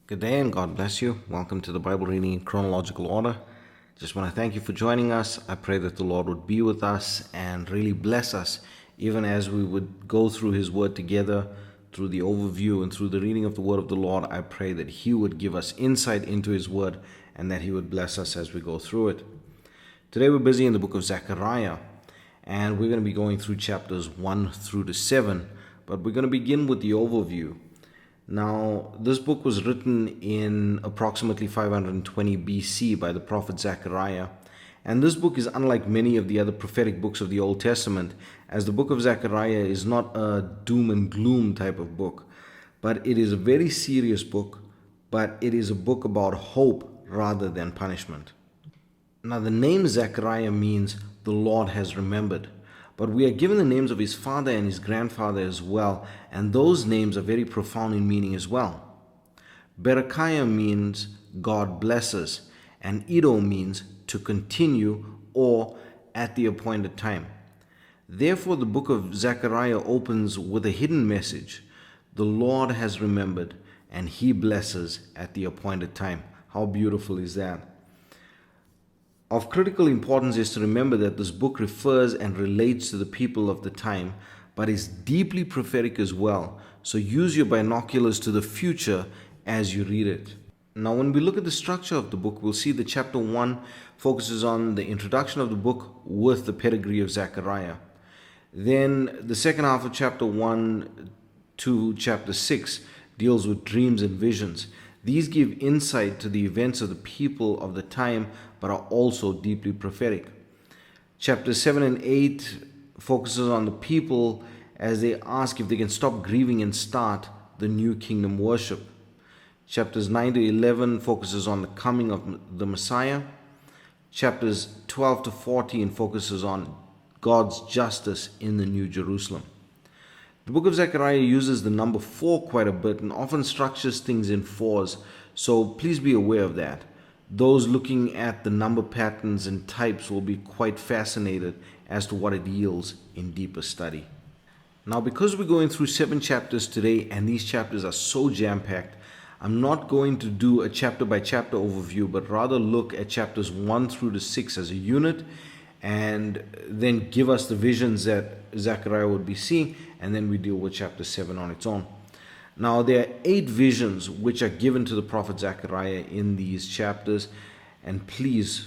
Good day and God bless you. Welcome to the Bible reading in chronological order. Just want to thank you for joining us. I pray that the Lord would be with us and really bless us even as we would go through His Word together, through the overview and through the reading of the Word of the Lord. I pray that He would give us insight into His Word and that He would bless us as we go through it. Today we're busy in the book of Zechariah and we're going to be going through chapters 1 through to 7, but we're going to begin with the overview. Now, this book was written in approximately 520 BC by the prophet Zechariah, and this book is unlike many of the other prophetic books of the Old Testament, as the book of Zechariah is not a doom and gloom type of book, but it is a very serious book, but it is a book about hope rather than punishment. Now, the name Zechariah means the Lord has remembered. But we are given the names of his father and his grandfather as well, and those names are very profound in meaning as well. Berechiah means God blesses, and Iddo means to continue or at the appointed time. Therefore, the book of Zechariah opens with a hidden message. The Lord has remembered, and he blesses at the appointed time. How beautiful is that? Of critical importance is to remember that this book refers and relates to the people of the time, but is deeply prophetic as well. So use your binoculars to the future as you read it. Now, when we look at the structure of the book, we'll see that chapter 1 focuses on the introduction of the book with the pedigree of Zechariah. Then the second half of chapter 1 to chapter 6 deals with dreams and visions. These give insight to the events of the people of the time, but are also deeply prophetic. Chapters 7 and 8 focuses on the people as they ask if they can stop grieving and start the new kingdom worship. Chapters 9 to 11 focuses on the coming of the Messiah. Chapters 12 to 14 focuses on God's justice in the New Jerusalem. The book of Zechariah uses the number 4 quite a bit and often structures things in 4s, so please be aware of that. Those looking at the number patterns and types will be quite fascinated as to what it yields in deeper study. Now, because we're going through 7 chapters today and these chapters are so jam-packed, I'm not going to do a chapter by chapter overview, but rather look at chapters 1 through to 6 as a unit and then give us the visions that Zechariah would be seeing, and then we deal with chapter 7 on its own. Now, there are 8 visions which are given to the prophet Zechariah in these chapters, and please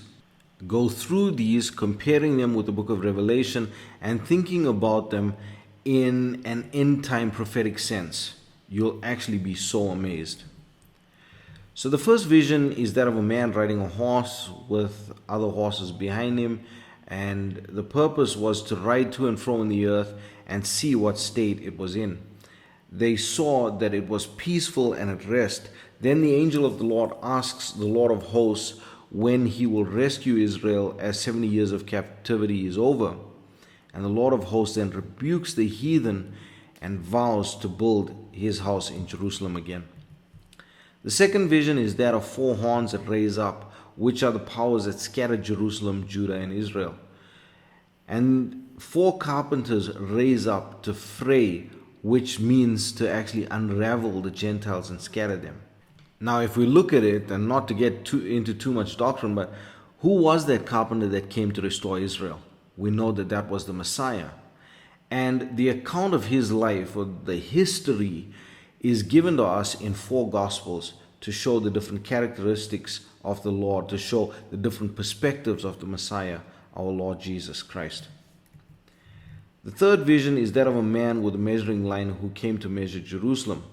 go through these, comparing them with the book of Revelation and thinking about them in an end-time prophetic sense. You'll actually be so amazed. So the first vision is that of a man riding a horse with other horses behind him, and the purpose was to ride to and fro in the earth and see what state it was in. They saw that it was peaceful and at rest. Then the angel of the Lord asks the Lord of hosts when he will rescue Israel as 70 years of captivity is over. And the Lord of hosts then rebukes the heathen and vows to build his house in Jerusalem again. The second vision is that of 4 horns that raise up, which are the powers that scattered Jerusalem, Judah, and Israel. And 4 carpenters raise up to fray, which means to actually unravel the Gentiles and scatter them. Now, if we look at it, and not to get into too much doctrine, but who was that carpenter that came to restore Israel? We know that that was the Messiah. And the account of his life, or the history, is given to us in 4 Gospels to show the different characteristics of the Lord, to show the different perspectives of the Messiah, our Lord Jesus Christ. The third vision is that of a man with a measuring line who came to measure Jerusalem.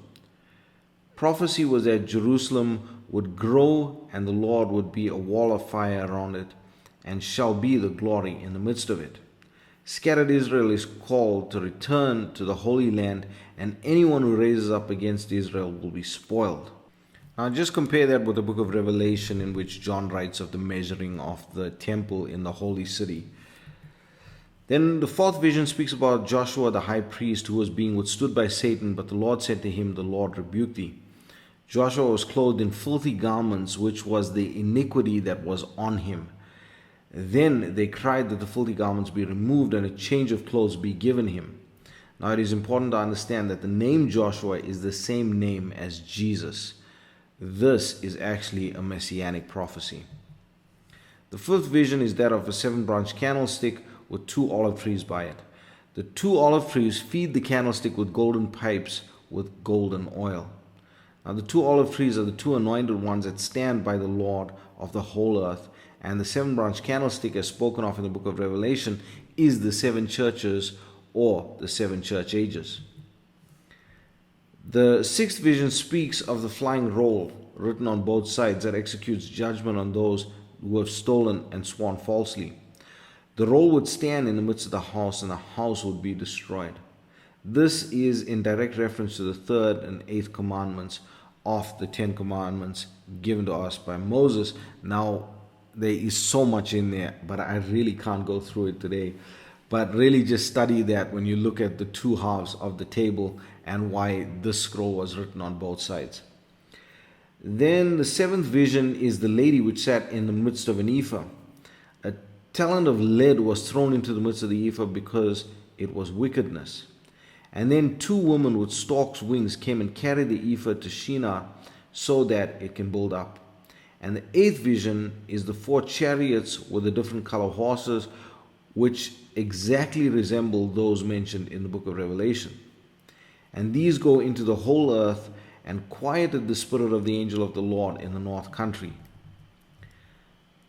Prophecy was that Jerusalem would grow and the Lord would be a wall of fire around it and shall be the glory in the midst of it. Scattered Israel is called to return to the Holy Land, and anyone who raises up against Israel will be spoiled. Now just compare that with the book of Revelation, in which John writes of the measuring of the temple in the holy city. Then the fourth vision speaks about Joshua the high priest, who was being withstood by Satan, but the Lord said to him, "The Lord rebuke thee." Joshua was clothed in filthy garments, which was the iniquity that was on him. Then they cried that the filthy garments be removed and a change of clothes be given him. Now it is important to understand that the name Joshua is the same name as Jesus. This is actually a messianic prophecy. The fifth vision is that of a seven-branch candlestick with two olive trees by it. The two olive trees feed the candlestick with golden pipes with golden oil. Now, the two olive trees are the two anointed ones that stand by the Lord of the whole earth. And the seven-branch candlestick, as spoken of in the book of Revelation, is the seven churches or the seven church ages. The sixth vision speaks of the flying roll written on both sides that executes judgment on those who have stolen and sworn falsely. The roll would stand in the midst of the house, and the house would be destroyed. This is in direct reference to the third and eighth commandments of the 10 commandments given to us by Moses. Now, there is so much in there, but I really can't go through it today. But really just study that when you look at the two halves of the table and why this scroll was written on both sides. Then the seventh vision is the lady which sat in the midst of an ephah. A talent of lead was thrown into the midst of the ephah because it was wickedness. And then two women with stork's wings came and carried the ephah to Shinar so that it can build up. And the eighth vision is the 4 chariots with the different color horses, which exactly resemble those mentioned in the book of Revelation. And these go into the whole earth and quieted the spirit of the angel of the Lord in the north country.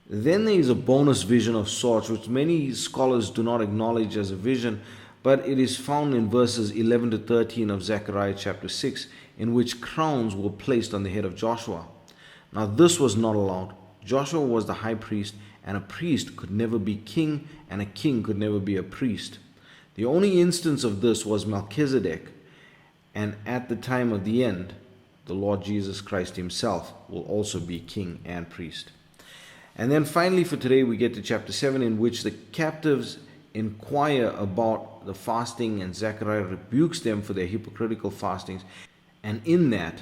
Then there is a bonus vision of sorts, which many scholars do not acknowledge as a vision, but it is found in verses 11 to 13 of Zechariah chapter 6, in which crowns were placed on the head of Joshua. Now this was not allowed. Joshua was the high priest, and a priest could never be king, and a king could never be a priest. The only instance of this was Melchizedek, and at the time of the end, the Lord Jesus Christ himself will also be king and priest. And then finally for today we get to chapter 7, in which the captives inquire about the fasting, and Zechariah rebukes them for their hypocritical fastings, and in that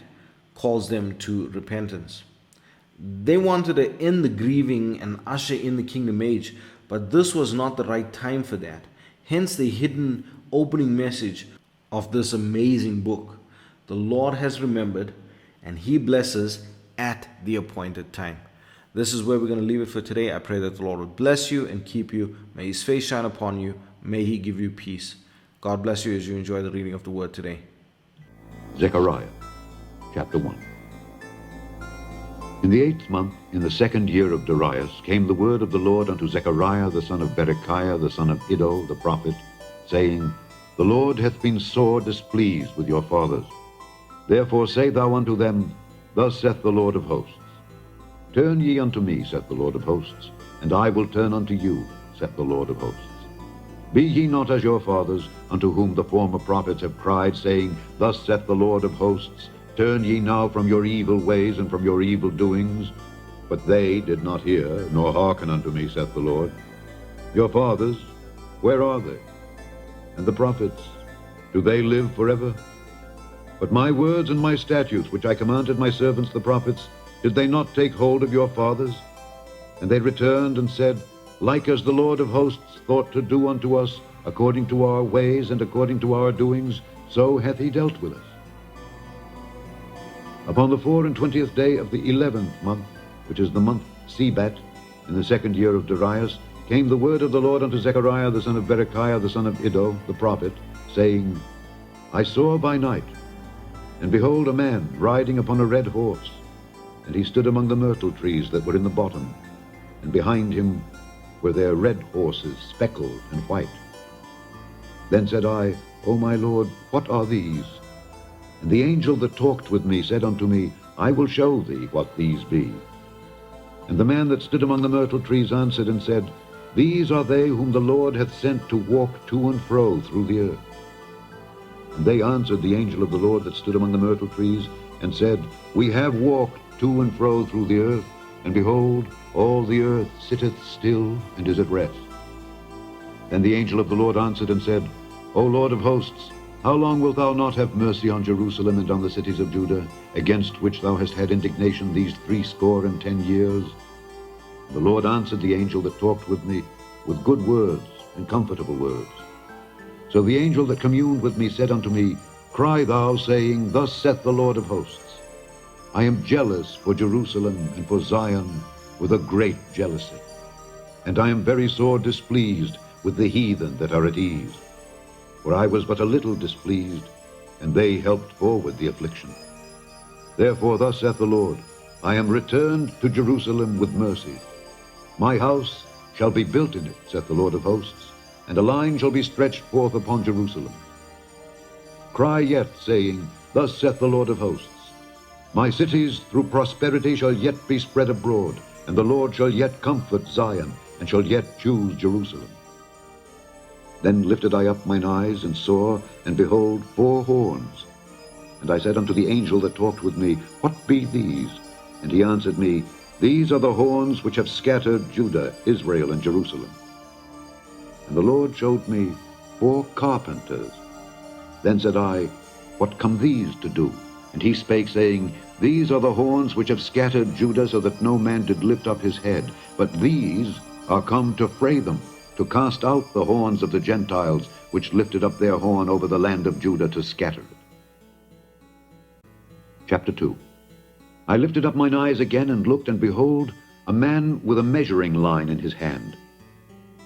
calls them to repentance. They wanted to end the grieving and usher in the kingdom age, but this was not the right time for that. Hence the hidden opening message of this amazing book. The Lord has remembered, and he blesses at the appointed time. This is where we're going to leave it for today. I pray that the Lord would bless you and keep you. May his face shine upon you. May he give you peace. God bless you as you enjoy the reading of the word today. Zechariah, chapter 1. In the 8th month, in the 2nd year of Darius, came the word of the Lord unto Zechariah the son of Berechiah the son of Iddo the prophet, saying, The Lord hath been sore displeased with your fathers. Therefore say thou unto them, Thus saith the Lord of hosts, Turn ye unto me, saith the Lord of hosts, and I will turn unto you, saith the Lord of hosts. Be ye not as your fathers, unto whom the former prophets have cried, saying, Thus saith the Lord of hosts, Turn ye now from your evil ways and from your evil doings. But they did not hear, nor hearken unto me, saith the Lord. Your fathers, where are they? And the prophets, do they live forever? But my words and my statutes, which I commanded my servants the prophets, did they not take hold of your fathers? And they returned and said, Like as the Lord of hosts thought to do unto us, according to our ways and according to our doings, so hath he dealt with us. Upon the 24th day of the 11th month, which is the month Sebat, in the 2nd year of Darius, came the word of the Lord unto Zechariah the son of Berechiah the son of Iddo the prophet, saying, I saw by night, and behold a man riding upon a red horse, and he stood among the myrtle trees that were in the bottom, and behind him were their red horses, speckled and white. Then said I, O my Lord, what are these? And the angel that talked with me said unto me, I will show thee what these be. And the man that stood among the myrtle trees answered and said, These are they whom the Lord hath sent to walk to and fro through the earth. And they answered the angel of the Lord that stood among the myrtle trees, and said, We have walked to and fro through the earth, and behold, all the earth sitteth still and is at rest. Then the angel of the Lord answered and said, O Lord of hosts, how long wilt thou not have mercy on Jerusalem and on the cities of Judah, against which thou hast had indignation these 60 years? The Lord answered the angel that talked with me with good words and comfortable words. So the angel that communed with me said unto me, Cry thou, saying, Thus saith the Lord of hosts, I am jealous for Jerusalem and for Zion with a great jealousy. And I am very sore displeased with the heathen that are at ease. For I was but a little displeased, and they helped forward the affliction. Therefore thus saith the Lord, I am returned to Jerusalem with mercy. My house shall be built in it, saith the Lord of hosts, and a line shall be stretched forth upon Jerusalem. Cry yet, saying, Thus saith the Lord of hosts, My cities through prosperity shall yet be spread abroad, and the Lord shall yet comfort Zion, and shall yet choose Jerusalem. Then lifted I up mine eyes, and saw, and behold, 4 horns. And I said unto the angel that talked with me, What be these? And he answered me, These are the horns which have scattered Judah, Israel, and Jerusalem. And the Lord showed me 4 carpenters. Then said I, What come these to do? And he spake, saying, These are the horns which have scattered Judah, so that no man did lift up his head. But these are come to fray them, to cast out the horns of the Gentiles, which lifted up their horn over the land of Judah to scatter it. Chapter 2. I lifted up mine eyes again, and looked, and behold, a man with a measuring line in his hand.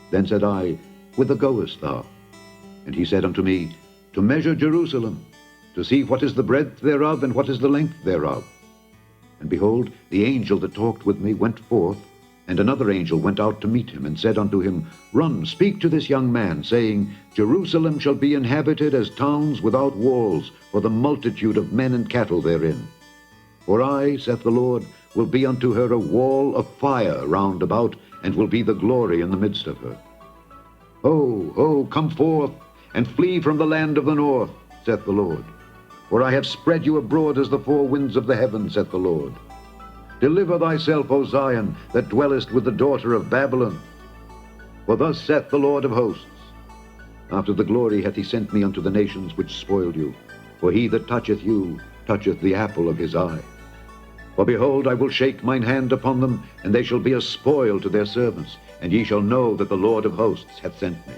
Then said I, Whither goest thou? And he said unto me, To measure Jerusalem, to see what is the breadth thereof, and what is the length thereof. And behold, the angel that talked with me went forth, and another angel went out to meet him, and said unto him, Run, speak to this young man, saying, Jerusalem shall be inhabited as towns without walls, for the multitude of men and cattle therein. For I, saith the Lord, will be unto her a wall of fire round about, and will be the glory in the midst of her. Ho, ho, come forth, and flee from the land of the north, saith the Lord. For I have spread you abroad as the 4 winds of the heaven, saith the Lord. Deliver thyself, O Zion, that dwellest with the daughter of Babylon. For thus saith the Lord of hosts, After the glory hath he sent me unto the nations which spoiled you. For he that toucheth you toucheth the apple of his eye. For behold, I will shake mine hand upon them, and they shall be a spoil to their servants, and ye shall know that the Lord of hosts hath sent me.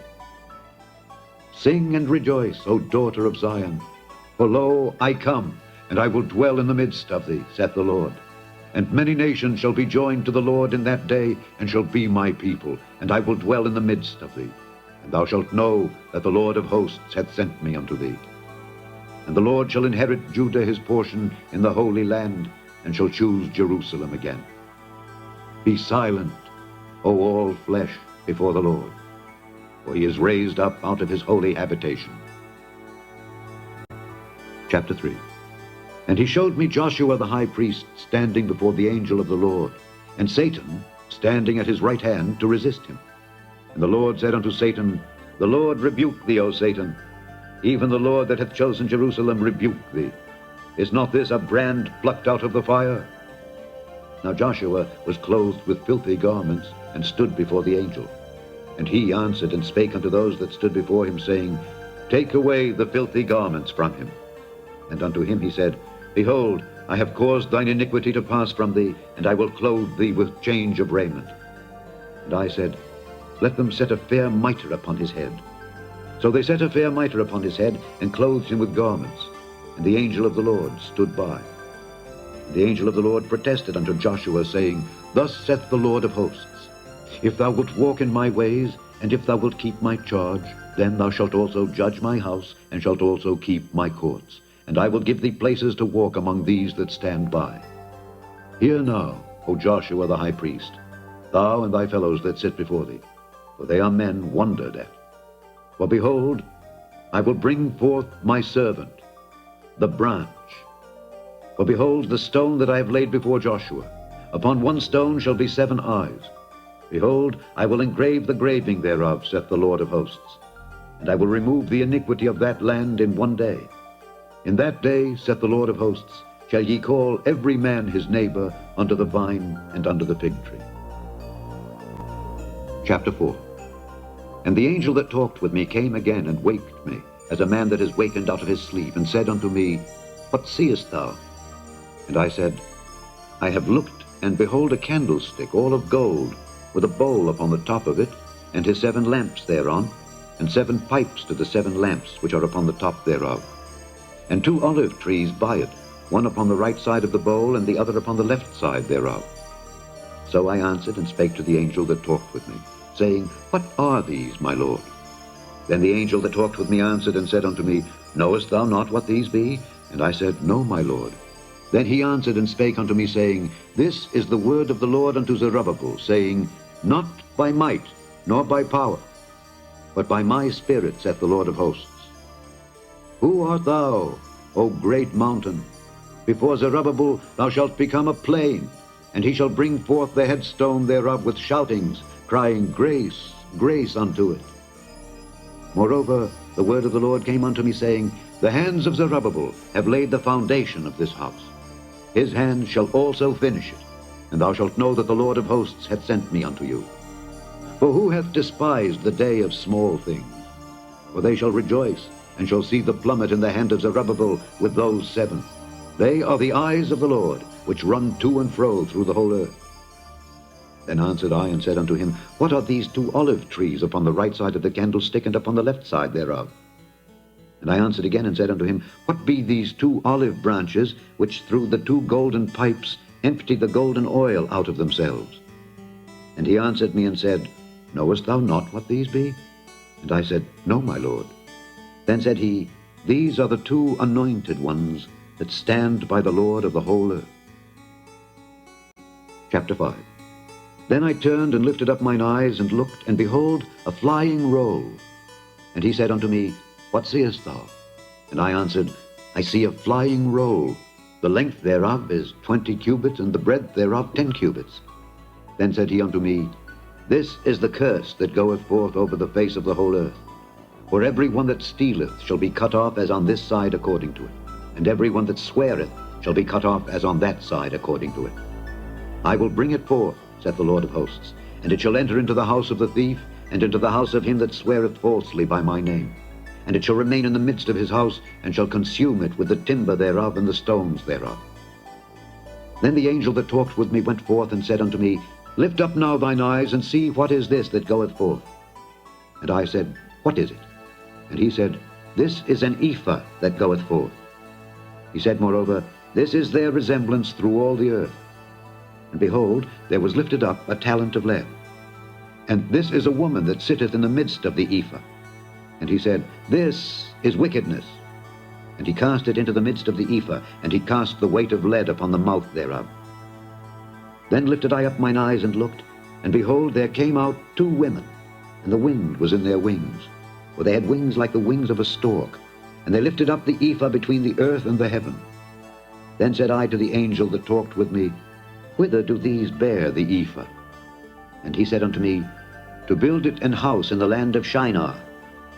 Sing and rejoice, O daughter of Zion. For lo, I come, and I will dwell in the midst of thee, saith the Lord. And many nations shall be joined to the Lord in that day, and shall be my people, and I will dwell in the midst of thee. And thou shalt know that the Lord of hosts hath sent me unto thee. And the Lord shall inherit Judah his portion in the holy land, and shall choose Jerusalem again. Be silent, O all flesh, before the Lord, for he is raised up out of his holy habitation. Chapter 3. And he showed me Joshua the high priest standing before the angel of the Lord, and Satan standing at his right hand to resist him. And the Lord said unto Satan, The Lord rebuke thee, O Satan. Even the Lord that hath chosen Jerusalem rebuke thee. Is not this a brand plucked out of the fire? Now Joshua was clothed with filthy garments, and stood before the angel. And he answered and spake unto those that stood before him, saying, Take away the filthy garments from him. And unto him he said, Behold, I have caused thine iniquity to pass from thee, and I will clothe thee with change of raiment. And I said, Let them set a fair mitre upon his head. So they set a fair mitre upon his head, and clothed him with garments. And the angel of the Lord stood by. And the angel of the Lord protested unto Joshua, saying, Thus saith the Lord of hosts, If thou wilt walk in my ways, and if thou wilt keep my charge, then thou shalt also judge my house, and shalt also keep my courts. And I will give thee places to walk among these that stand by. Hear now, O Joshua the high priest, thou and thy fellows that sit before thee, for they are men wondered at. For behold, I will bring forth my servant, the branch. For behold, the stone that I have laid before Joshua, upon one stone shall be 7 eyes. Behold, I will engrave the graving thereof, saith the Lord of hosts. And I will remove the iniquity of that land in one day. In that day, saith the Lord of hosts, shall ye call every man his neighbor unto the vine and unto the fig tree. Chapter 4. And the angel that talked with me came again and waked me, as a man that is wakened out of his sleep, and said unto me, What seest thou? And I said, I have looked, and behold a candlestick, all of gold, with a bowl upon the top of it, and his 7 lamps thereon, and 7 pipes to the 7 lamps which are upon the top thereof. And 2 olive trees by it, one upon the right side of the bowl, and the other upon the left side thereof. So I answered and spake to the angel that talked with me, saying, What are these, my Lord? Then the angel that talked with me answered and said unto me, Knowest thou not what these be? And I said, No, my Lord. Then he answered and spake unto me, saying, This is the word of the Lord unto Zerubbabel, saying, Not by might, nor by power, but by my spirit, saith the Lord of hosts. Who art thou, O great mountain? Before Zerubbabel thou shalt become a plain, and he shall bring forth the headstone thereof with shoutings, crying, Grace, grace unto it. Moreover, the word of the Lord came unto me, saying, The hands of Zerubbabel have laid the foundation of this house. His hands shall also finish it, and thou shalt know that the Lord of hosts hath sent me unto you. For who hath despised the day of small things? For they shall rejoice, and shall see the plummet in the hand of Zerubbabel with those 7. They are the eyes of the Lord, which run to and fro through the whole earth. Then answered I and said unto him, What are these 2 olive trees upon the right side of the candlestick, and upon the left side thereof? And I answered again and said unto him, What be these 2 olive branches, which through the 2 golden pipes empty the golden oil out of themselves? And he answered me and said, Knowest thou not what these be? And I said, No, my Lord. Then said he, These are the 2 anointed ones that stand by the Lord of the whole earth. Chapter 5. Then I turned and lifted up mine eyes, and looked, and behold, a flying roll. And he said unto me, What seest thou? And I answered, I see a flying roll. The length thereof is 20 cubits, and the breadth thereof 10 cubits. Then said he unto me, This is the curse that goeth forth over the face of the whole earth. For every one that stealeth shall be cut off as on this side according to it, and every one that sweareth shall be cut off as on that side according to it. I will bring it forth, saith the Lord of hosts, and it shall enter into the house of the thief, and into the house of him that sweareth falsely by my name. And it shall remain in the midst of his house, and shall consume it with the timber thereof and the stones thereof. Then the angel that talked with me went forth and said unto me, Lift up now thine eyes, and see what is this that goeth forth. And I said, What is it? And he said, This is an ephah that goeth forth. He said moreover, This is their resemblance through all the earth. And behold, there was lifted up a talent of lead. And this is a woman that sitteth in the midst of the ephah. And he said, This is wickedness. And he cast it into the midst of the ephah, and he cast the weight of lead upon the mouth thereof. Then lifted I up mine eyes and looked, and behold, there came out 2 women, and the wind was in their wings, for they had wings like the wings of a stork, and they lifted up the ephah between the earth and the heaven. Then said I to the angel that talked with me, Whither do these bear the ephah? And he said unto me, To build it an house in the land of Shinar,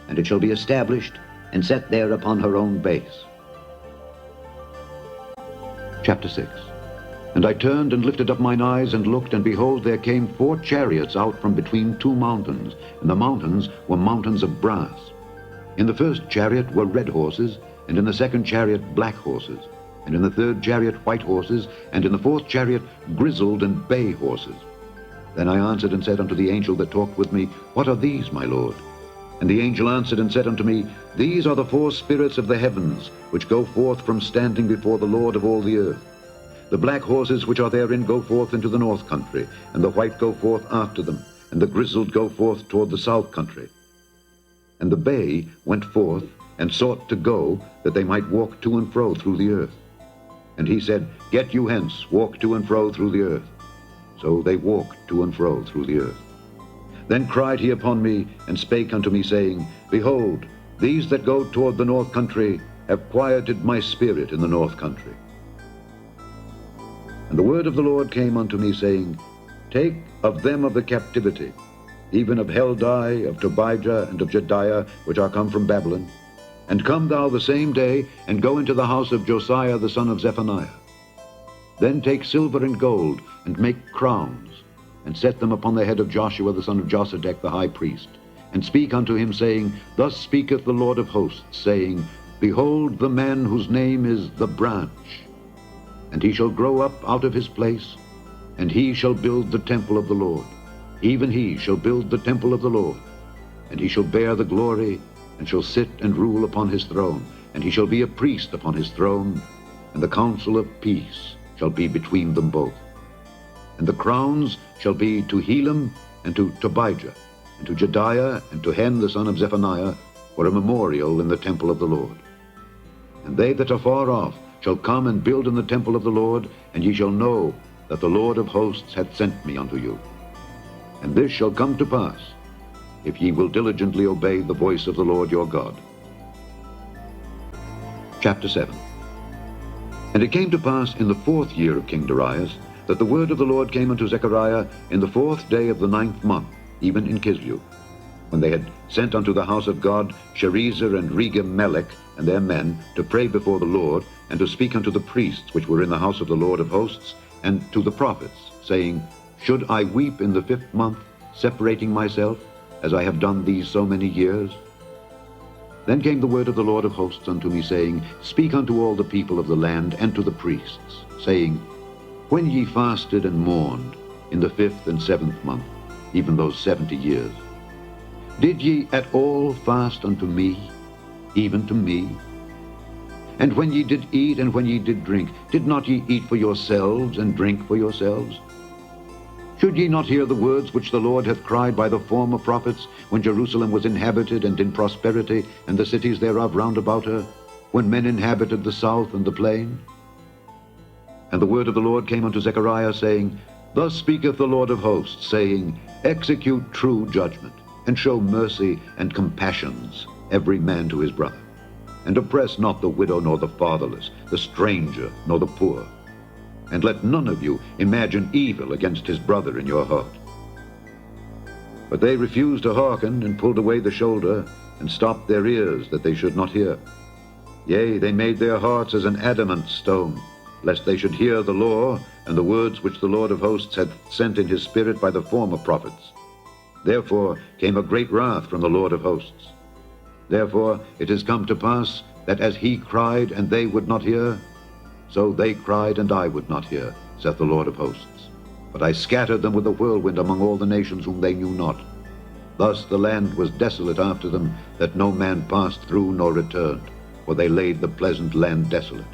and it shall be established, and set there upon her own base. Chapter 6. And I turned and lifted up mine eyes and looked, and behold, there came 4 chariots out from between 2 mountains, and the mountains were mountains of brass. In the first chariot were red horses, and in the second chariot black horses, and in the third chariot white horses, and in the fourth chariot grizzled and bay horses. Then I answered and said unto the angel that talked with me, What are these, my Lord? And the angel answered and said unto me, These are the 4 spirits of the heavens, which go forth from standing before the Lord of all the earth. The black horses which are therein go forth into the north country, and the white go forth after them, and the grizzled go forth toward the south country. And the bay went forth, and sought to go, that they might walk to and fro through the earth. And he said, Get you hence, walk to and fro through the earth. So they walked to and fro through the earth. Then cried he upon me, and spake unto me, saying, Behold, these that go toward the north country have quieted my spirit in the north country. And the word of the Lord came unto me, saying, Take of them of the captivity, even of Heldai, of Tobijah, and of Jediah, which are come from Babylon, and come thou the same day, and go into the house of Josiah the son of Zephaniah. Then take silver and gold, and make crowns, and set them upon the head of Joshua the son of Josedech the high priest, and speak unto him, saying, Thus speaketh the Lord of hosts, saying, Behold the man whose name is the branch, and he shall grow up out of his place, and he shall build the temple of the Lord. Even he shall build the temple of the Lord, and he shall bear the glory, and shall sit and rule upon his throne, and he shall be a priest upon his throne, and the counsel of peace shall be between them both. And the crowns shall be to Helam and to Tobijah, and to Jediah and to Hen the son of Zephaniah, for a memorial in the temple of the Lord. And they that are far off shall come and build in the temple of the Lord, and ye shall know that the Lord of hosts hath sent me unto you. And this shall come to pass, if ye will diligently obey the voice of the Lord your God. Chapter 7. And it came to pass in the 4th year of King Darius, that the word of the Lord came unto Zechariah in the 4th day of the 9th month, even in Kislew, when they had sent unto the house of God Sherezer and Regem-melech and their men to pray before the Lord, and to speak unto the priests which were in the house of the Lord of hosts, and to the prophets, saying, Should I weep in the 5th month, separating myself, as I have done these so many years? Then came the word of the Lord of hosts unto me, saying, Speak unto all the people of the land, and to the priests, saying, When ye fasted and mourned in the 5th and 7th month, even those 70 years, did ye at all fast unto me, even to me? And when ye did eat and when ye did drink, did not ye eat for yourselves and drink for yourselves? Should ye not hear the words which the Lord hath cried by the former prophets, when Jerusalem was inhabited and in prosperity, and the cities thereof round about her, when men inhabited the south and the plain? And the word of the Lord came unto Zechariah, saying, Thus speaketh the Lord of hosts, saying, Execute true judgment, and show mercy and compassions, every man to his brother. And oppress not the widow nor the fatherless, the stranger nor the poor. And let none of you imagine evil against his brother in your heart. But they refused to hearken, and pulled away the shoulder, and stopped their ears, that they should not hear. Yea, they made their hearts as an adamant stone, lest they should hear the law, and the words which the Lord of hosts had sent in his spirit by the former prophets. Therefore came a great wrath from the Lord of hosts. Therefore it is come to pass, that as he cried, and they would not hear, so they cried, and I would not hear, saith the Lord of hosts. But I scattered them with a whirlwind among all the nations whom they knew not. Thus the land was desolate after them, that no man passed through nor returned, for they laid the pleasant land desolate.